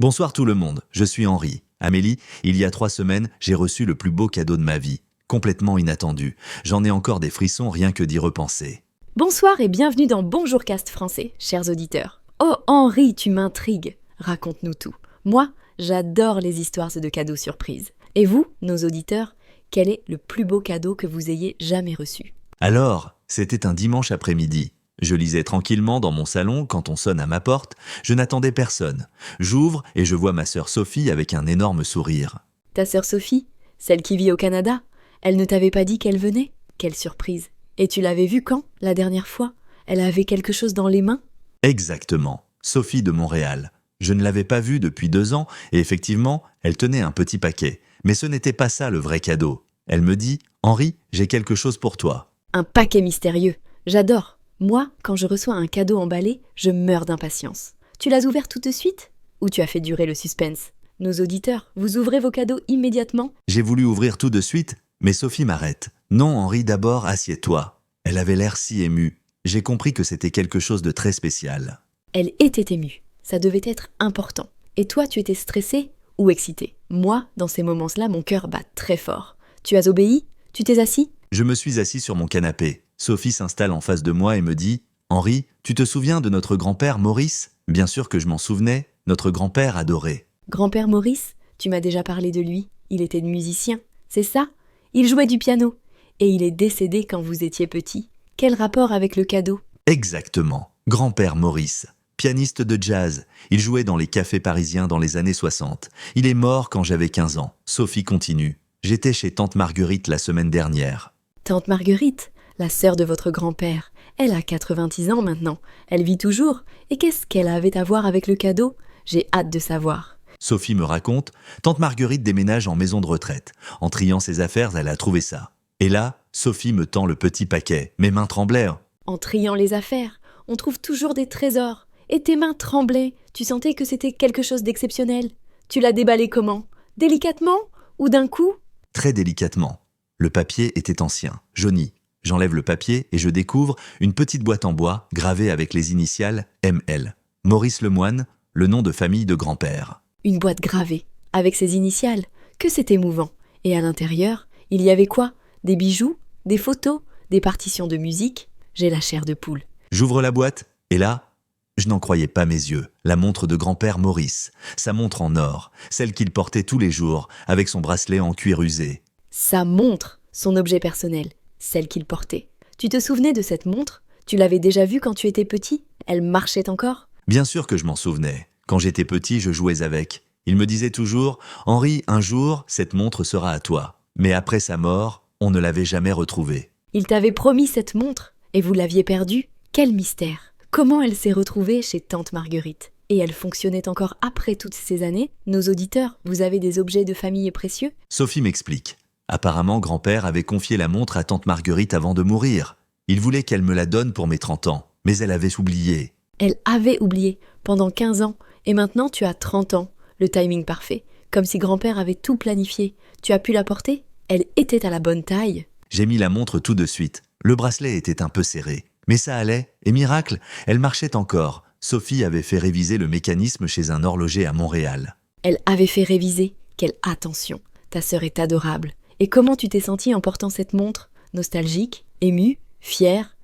Bonsoir tout le monde, je suis Henri. Amélie, il y a 3 semaines, j'ai reçu le plus beau cadeau de ma vie. Complètement inattendu. J'en ai encore des frissons rien que d'y repenser. Bonsoir et bienvenue dans Bonjour Cast français, chers auditeurs. Oh Henri, tu m'intrigues. Raconte-nous tout. Moi, j'adore les histoires de cadeaux surprises. Et vous, nos auditeurs, quel est le plus beau cadeau que vous ayez jamais reçu? Alors, c'était un dimanche après-midi. Je lisais tranquillement dans mon salon quand on sonne à ma porte. Je n'attendais personne. J'ouvre et je vois ma sœur Sophie avec un énorme sourire. Ta sœur Sophie, celle qui vit au Canada, elle ne t'avait pas dit qu'elle venait? Quelle surprise. Et tu l'avais vue quand, la dernière fois? Elle avait quelque chose dans les mains? Exactement, Sophie de Montréal. Je ne l'avais pas vue depuis 2 ans et effectivement, elle tenait un petit paquet. Mais ce n'était pas ça le vrai cadeau. Elle me dit « Henri, j'ai quelque chose pour toi ». Un paquet mystérieux. J'adore. Moi, quand je reçois un cadeau emballé, je meurs d'impatience. Tu l'as ouvert tout de suite? Ou tu as fait durer le suspense? Nos auditeurs, vous ouvrez vos cadeaux immédiatement? J'ai voulu ouvrir tout de suite, mais Sophie m'arrête. « Non, Henri, d'abord, assieds-toi ». Elle avait l'air si émue. J'ai compris que c'était quelque chose de très spécial. Elle était émue. Ça devait être important. Et toi, tu étais stressé ou excité? Moi, dans ces moments-là, mon cœur bat très fort. Tu as obéi? Tu t'es assis? Je me suis assis sur mon canapé. Sophie s'installe en face de moi et me dit « Henri, tu te souviens de notre grand-père Maurice ?» Bien sûr que je m'en souvenais, notre grand-père adoré. Grand-père Maurice, tu m'as déjà parlé de lui. Il était musicien, c'est ça? Il jouait du piano. Et il est décédé quand vous étiez petit. Quel rapport avec le cadeau? Exactement, grand-père Maurice. Pianiste de jazz, il jouait dans les cafés parisiens dans les années 60. Il est mort quand j'avais 15 ans. Sophie continue. J'étais chez tante Marguerite la semaine dernière. Tante Marguerite, la sœur de votre grand-père, elle a 90 ans maintenant. Elle vit toujours. Et qu'est-ce qu'elle avait à voir avec le cadeau? J'ai hâte de savoir. Sophie me raconte, tante Marguerite déménage en maison de retraite. En triant ses affaires, elle a trouvé ça. Et là, Sophie me tend le petit paquet. Mes mains tremblaient. En triant les affaires, on trouve toujours des trésors. Et tes mains tremblaient. Tu sentais que c'était quelque chose d'exceptionnel. Tu l'as déballé comment? Délicatement? Ou d'un coup? Très délicatement. Le papier était ancien, jauni. J'enlève le papier et je découvre une petite boîte en bois gravée avec les initiales ML. Maurice Lemoine, le nom de famille de grand-père. Une boîte gravée, avec ses initiales. Que c'est émouvant. Et à l'intérieur, il y avait quoi? Des bijoux? Des photos? Des partitions de musique? J'ai la chair de poule. J'ouvre la boîte et là, je n'en croyais pas mes yeux. La montre de grand-père Maurice. Sa montre en or, celle qu'il portait tous les jours, avec son bracelet en cuir usé. Sa montre, son objet personnel, celle qu'il portait. Tu te souvenais de cette montre? Tu l'avais déjà vue quand tu étais petit? Elle marchait encore? Bien sûr que je m'en souvenais. Quand j'étais petit, je jouais avec. Il me disait toujours « Henri, un jour, cette montre sera à toi ». Mais après sa mort, on ne l'avait jamais retrouvée. Il t'avait promis cette montre, et vous l'aviez perdue? Quel mystère! Comment elle s'est retrouvée chez tante Marguerite? Et elle fonctionnait encore après toutes ces années? Nos auditeurs, vous avez des objets de famille précieux? Sophie m'explique. Apparemment, grand-père avait confié la montre à tante Marguerite avant de mourir. Il voulait qu'elle me la donne pour mes 30 ans, mais elle avait oublié. Elle avait oublié, pendant 15 ans, et maintenant tu as 30 ans. Le timing parfait, comme si grand-père avait tout planifié. Tu as pu la porter? Elle était à la bonne taille. J'ai mis la montre tout de suite. Le bracelet était un peu serré. Mais ça allait, et miracle, elle marchait encore. Sophie avait fait réviser le mécanisme chez un horloger à Montréal. Elle avait fait réviser. Quelle attention. Ta sœur est adorable. Et comment tu t'es sentie en portant cette montre? Nostalgique? Émue? Fière?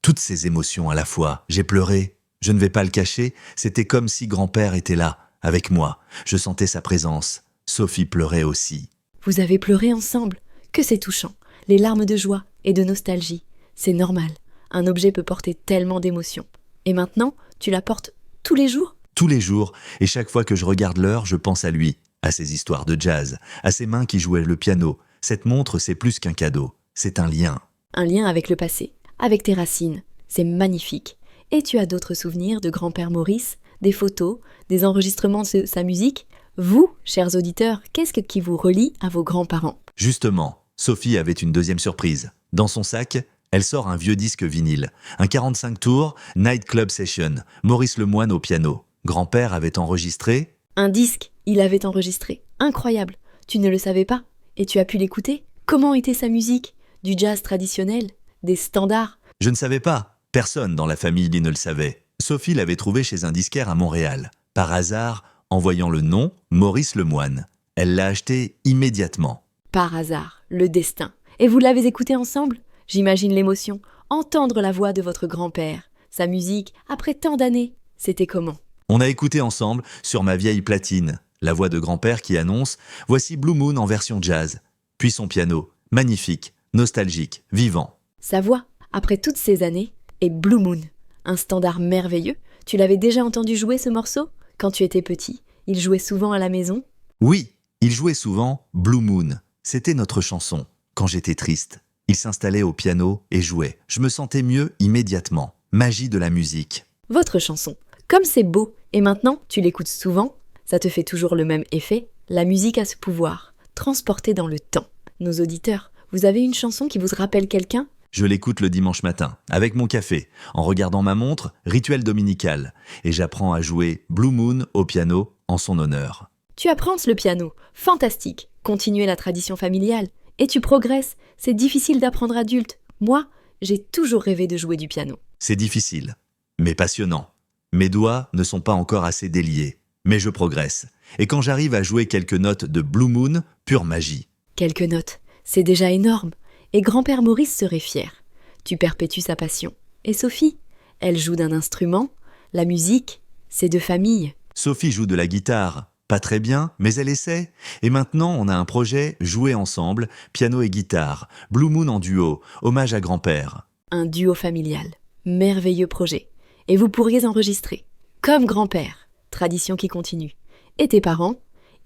Toutes ces émotions à la fois. J'ai pleuré. Je ne vais pas le cacher, c'était comme si grand-père était là, avec moi. Je sentais sa présence. Sophie pleurait aussi. Vous avez pleuré ensemble? Que c'est touchant. Les larmes de joie et de nostalgie. C'est normal. Un objet peut porter tellement d'émotions. Et maintenant, tu la portes tous les jours? Tous les jours, et chaque fois que je regarde l'heure, je pense à lui, à ses histoires de jazz, à ses mains qui jouaient le piano. Cette montre, c'est plus qu'un cadeau, c'est un lien. Un lien avec le passé, avec tes racines. C'est magnifique. Et tu as d'autres souvenirs de grand-père Maurice, des photos, des enregistrements de sa musique? Vous, chers auditeurs, qu'est-ce qui vous relie à vos grands-parents? Justement, Sophie avait une deuxième surprise. Dans son sac, elle sort un vieux disque vinyle, un 45 tours, Night Club Session, Maurice Lemoine au piano. Grand-père avait enregistré... Un disque, il avait enregistré. Incroyable. Tu ne le savais pas? Et tu as pu l'écouter? Comment était sa musique? Du jazz traditionnel? Des standards? Je ne savais pas. Personne dans la famille ne le savait. Sophie l'avait trouvé chez un disquaire à Montréal. Par hasard, en voyant le nom Maurice Lemoine. Elle l'a acheté immédiatement. Par hasard, le destin. Et vous l'avez écouté ensemble? J'imagine l'émotion. Entendre la voix de votre grand-père, sa musique, après tant d'années. C'était comment? On a écouté ensemble sur ma vieille platine, la voix de grand-père qui annonce « Voici Blue Moon en version jazz ». Puis son piano, magnifique, nostalgique, vivant. Sa voix, après toutes ces années, est Blue Moon. Un standard merveilleux. Tu l'avais déjà entendu jouer ce morceau? Quand tu étais petit, il jouait souvent à la maison? Oui, il jouait souvent Blue Moon. C'était notre chanson. Quand j'étais triste, il s'installait au piano et jouait. Je me sentais mieux immédiatement. Magie de la musique. Votre chanson. Comme c'est beau, et maintenant tu l'écoutes souvent, ça te fait toujours le même effet. La musique a ce pouvoir, transporter dans le temps. Nos auditeurs, vous avez une chanson qui vous rappelle quelqu'un? Je l'écoute le dimanche matin, avec mon café, en regardant ma montre, rituel dominical, et j'apprends à jouer Blue Moon au piano en son honneur. Tu apprends le piano, fantastique. Continuer la tradition familiale. Et tu progresses, c'est difficile d'apprendre adulte. Moi, j'ai toujours rêvé de jouer du piano. C'est difficile, mais passionnant. Mes doigts ne sont pas encore assez déliés, mais je progresse. Et quand j'arrive à jouer quelques notes de Blue Moon, pure magie. Quelques notes, c'est déjà énorme. Et grand-père Maurice serait fier. Tu perpétues sa passion. Et Sophie, elle joue d'un instrument. La musique, c'est de famille. Sophie joue de la guitare. Pas très bien, mais elle essaie. Et maintenant, on a un projet jouer ensemble, piano et guitare. Blue Moon en duo, hommage à grand-père. Un duo familial. Merveilleux projet. Et vous pourriez enregistrer. Comme grand-père. Tradition qui continue. Et tes parents?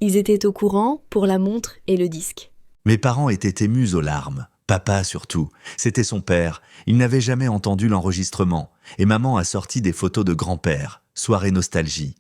Ils étaient au courant pour la montre et le disque. Mes parents étaient émus aux larmes. Papa surtout. C'était son père. Il n'avait jamais entendu l'enregistrement. Et maman a sorti des photos de grand-père. Soirée nostalgie.